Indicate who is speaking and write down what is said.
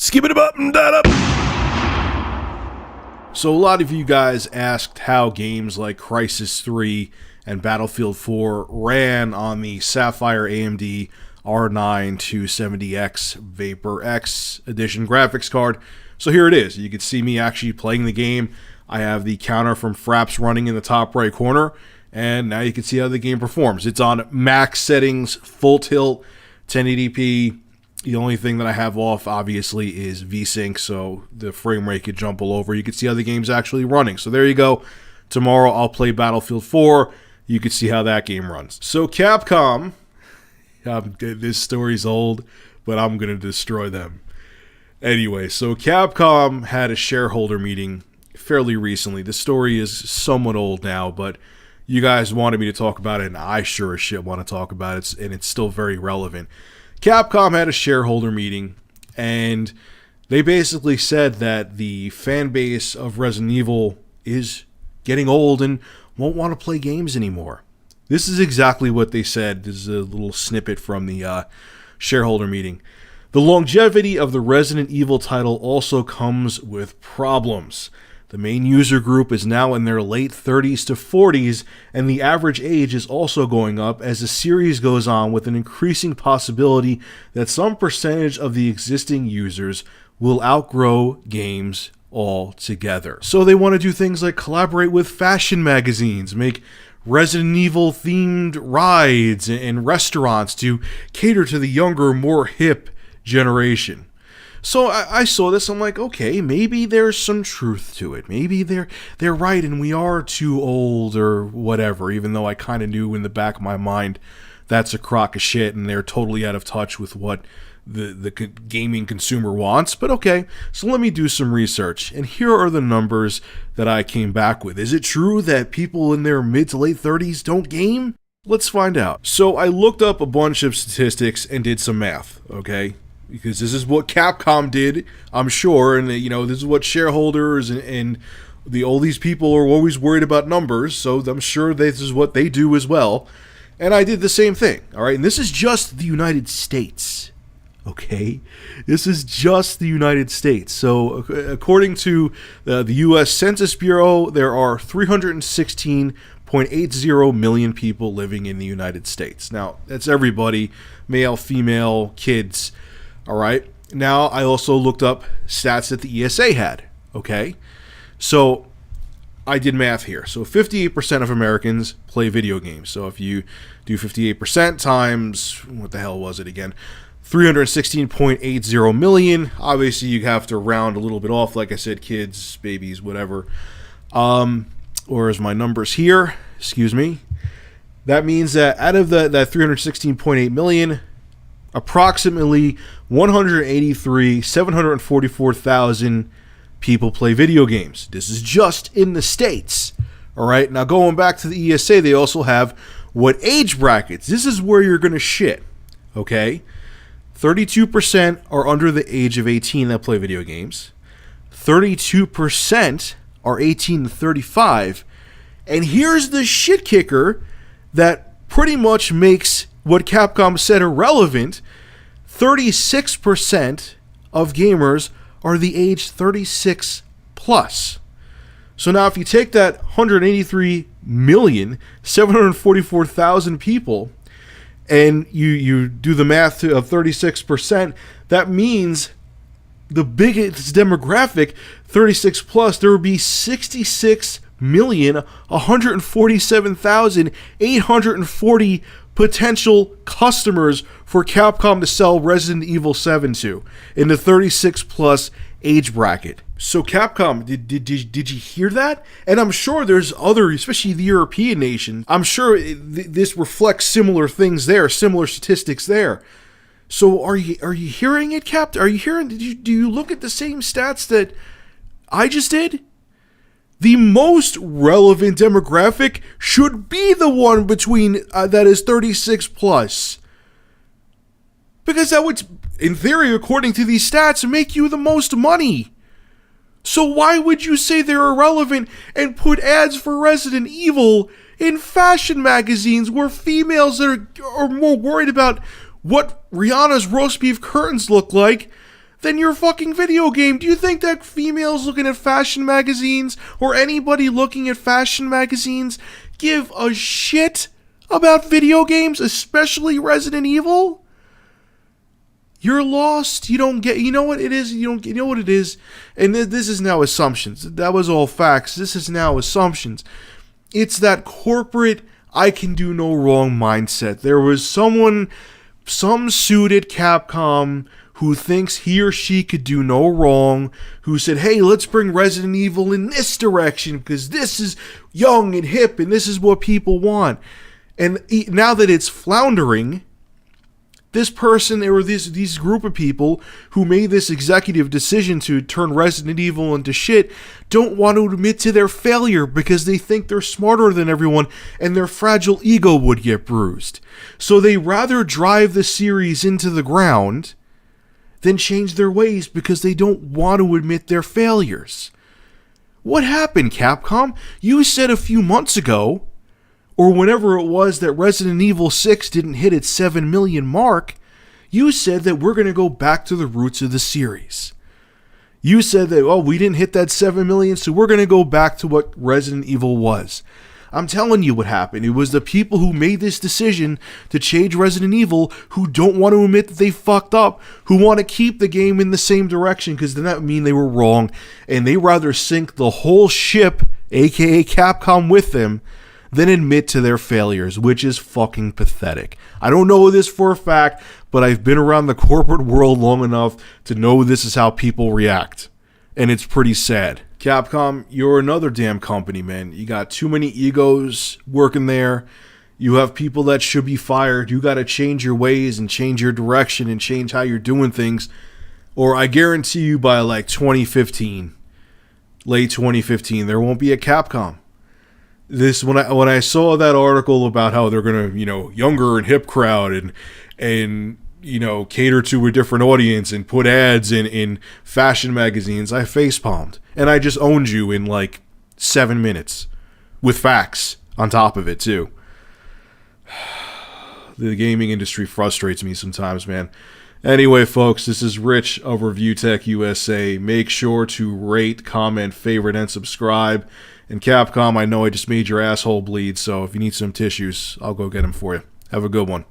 Speaker 1: Skip it up and that up. So a lot of you guys asked how games like Crysis 3 and Battlefield 4 ran on the Sapphire AMD R9 270X Vapor X Edition graphics card. So here it is. You can see me actually playing the game. I have the counter from Fraps running in the top right corner, and now you can see how the game performs. It's on max settings, full tilt, 1080p. The only thing that I have off, obviously, is VSync, so the frame rate could jump all over. You can see how the game's actually running. So there you go. Tomorrow I'll play Battlefield 4. You can see how that game runs. So Capcom, this story's old, but I'm going to destroy them. Anyway, so Capcom had a shareholder meeting fairly recently. The story is somewhat old now, but you guys wanted me to talk about it, and I sure as shit want to talk about it, and it's still very relevant. Capcom had a shareholder meeting, and they basically said that the fan base of Resident Evil is getting old and won't want to play games anymore. This is exactly what they said. This is a little snippet from the shareholder meeting. The longevity of the Resident Evil title also comes with problems. The main user group is now in their late 30s to 40s, and the average age is also going up as the series goes on, with an increasing possibility that some percentage of the existing users will outgrow games altogether. So they want to do things like collaborate with fashion magazines, make Resident Evil themed rides and restaurants to cater to the younger, more hip generation. So I saw this, I'm like, okay, maybe there's some truth to it. Maybe they're right and we are too old or whatever, even though I kind of knew in the back of my mind that's a crock of shit and they're totally out of touch with what the gaming consumer wants. But okay, so let me do some research. And here are the numbers that I came back with. Is it true that people in their mid to late 30s don't game? Let's find out. So I looked up a bunch of statistics and did some math, okay? Because this is what Capcom did, I'm sure, and this is what shareholders and all these people are always worried about numbers, so I'm sure this is what they do as well. And I did the same thing, all right? And this is just the United States, okay? This is just the United States. So according to the U.S. Census Bureau, there are 316.80 million people living in the United States. Now, that's everybody, male, female, kids. All right. Now, I also looked up stats that the ESA had. Okay. So I did math here. So 58% of Americans play video games. So if you do 58% times, what the hell was it again? 316.80 million. Obviously, you have to round a little bit off. Like I said, kids, babies, whatever. Or as my numbers here, excuse me. That means that out of that 316.8 million, approximately 744,000 people play video games. This is just in the States. All right. Now, going back to the ESA, they also have what age brackets. This is where you're going to shit. Okay. 32% are under the age of 18 that play video games. 32% are 18 to 35. And here's the shit kicker that pretty much makes what Capcom said irrelevant. 36% of gamers are the age 36 plus. So now if you take that 183,744,000 people and you do the math of 36%, that means the biggest demographic, 36 plus, there would be 66,147,840 potential customers for Capcom to sell Resident Evil 7 to in the 36 plus age bracket. So Capcom, did you hear that? And I'm sure there's other, especially the European nations, I'm sure this reflects similar things there, similar statistics there. So are you hearing it, Cap? Are you hearing? Do you look at the same stats that I just did? The most relevant demographic should be the one between that is 36 plus. Because that would, in theory, according to these stats, make you the most money. So why would you say they're irrelevant and put ads for Resident Evil in fashion magazines where females are more worried about what Rihanna's roast beef curtains look like than your fucking video game. Do you think that females looking at fashion magazines or anybody looking at fashion magazines give a shit about video games, especially Resident Evil? You're lost. You don't get. You know what it is. You know what it is. And this is now assumptions. That was all facts. This is now assumptions. It's that corporate I can do no wrong mindset. There was some suit at Capcom who thinks he or she could do no wrong, who said, hey, let's bring Resident Evil in this direction because this is young and hip and this is what people want. And now that it's floundering, this person or these group of people who made this executive decision to turn Resident Evil into shit don't want to admit to their failure because they think they're smarter than everyone and their fragile ego would get bruised. So they rather drive the series into the ground than change their ways because they don't want to admit their failures. What happened, Capcom? You said a few months ago, or whenever it was that Resident Evil 6 didn't hit its 7 million mark, you said that we're going to go back to the roots of the series. You said that, oh, we didn't hit that 7 million, so we're going to go back to what Resident Evil was. I'm telling you what happened. It was the people who made this decision to change Resident Evil who don't want to admit that they fucked up, who want to keep the game in the same direction because then that would mean they were wrong, and they rather sink the whole ship, aka Capcom, with them, than admit to their failures, which is fucking pathetic. I don't know this for a fact, but I've been around the corporate world long enough to know this is how people react. And it's pretty sad. Capcom, you're another damn company, man. You got too many egos working there. You have people that should be fired. You got to change your ways and change your direction and change how you're doing things. Or I guarantee you by like 2015, late 2015, there won't be a Capcom. This when I saw that article about how they're gonna, younger and hip crowd and cater to a different audience and put ads in fashion magazines, I facepalmed. And I just owned you in like 7 minutes with facts on top of it too. The gaming industry frustrates me sometimes, man. Anyway, folks, this is Rich of Review Tech USA. Make sure to rate, comment, favorite, and subscribe. And Capcom, I know I just made your asshole bleed, so if you need some tissues, I'll go get them for you. Have a good one.